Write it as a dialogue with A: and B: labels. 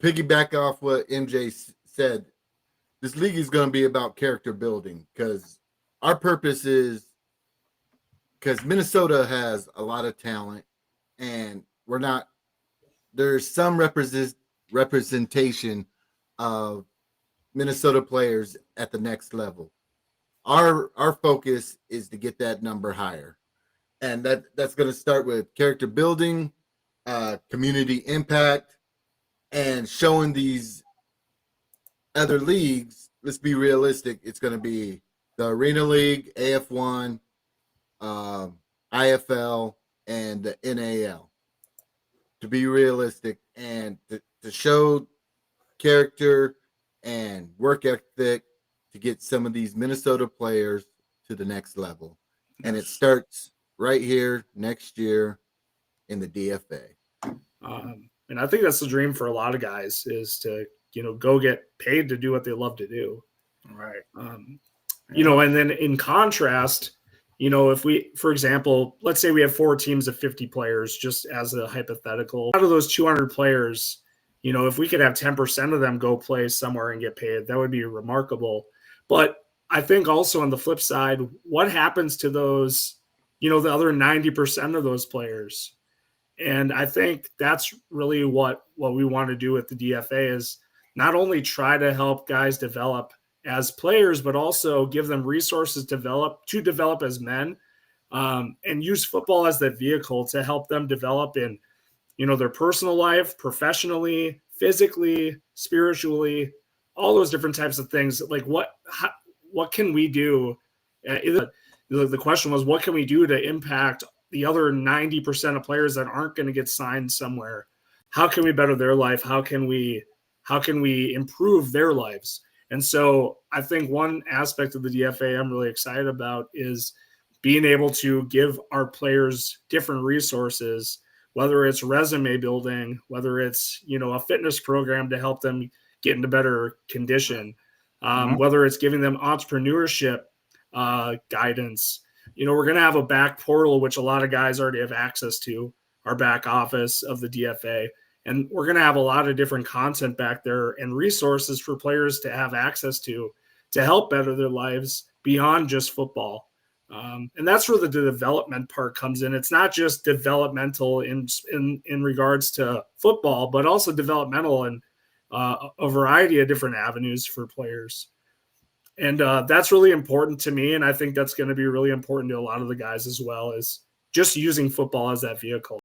A: piggyback off what MJ said, this league is going to be about character building because our purpose is because Minnesota has a lot of talent and there's some representation of Minnesota players at the next level. Our focus is to get that number higher. And that's going to start with character building, community impact, and showing these other leagues. Let's be realistic. It's going to be the Arena League, AF1, IFL, and the NAL. To be realistic and to show character and work ethic to get some of these Minnesota players to the next level. And it starts right here next year in the DFA.
B: And I think that's the dream for a lot of guys is to, go get paid to do what they love to do.
C: Right.
B: And then in contrast, if we, for example, let's say we have 4 teams of 50 players, just as a hypothetical, out of those 200 players, if we could have 10% of them go play somewhere and get paid, that would be remarkable. But I think also on the flip side, what happens to those, the other 90% of those players? And I think that's really what we want to do with the DFA is not only try to help guys develop as players, but also give them resources to develop as men, and use football as that vehicle to help them develop in, their personal life, professionally, physically, spiritually, all those different types of things. Like what can we do? The question was, what can we do to impact the other 90% of players that aren't going to get signed somewhere? How can we better their life? How can we improve their lives? And so I think one aspect of the DFA I'm really excited about is being able to give our players different resources, whether it's resume building, whether it's, a fitness program to help them get into better condition, whether it's giving them entrepreneurship guidance. We're going to have a back portal, which a lot of guys already have access to, our back office of the DFA. And we're going to have a lot of different content back there and resources for players to have access to help better their lives beyond just football. And that's where the development part comes in. It's not just developmental in regards to football, but also developmental in a variety of different avenues for players. And that's really important to me. And I think that's going to be really important to a lot of the guys as well, is just using football as that vehicle.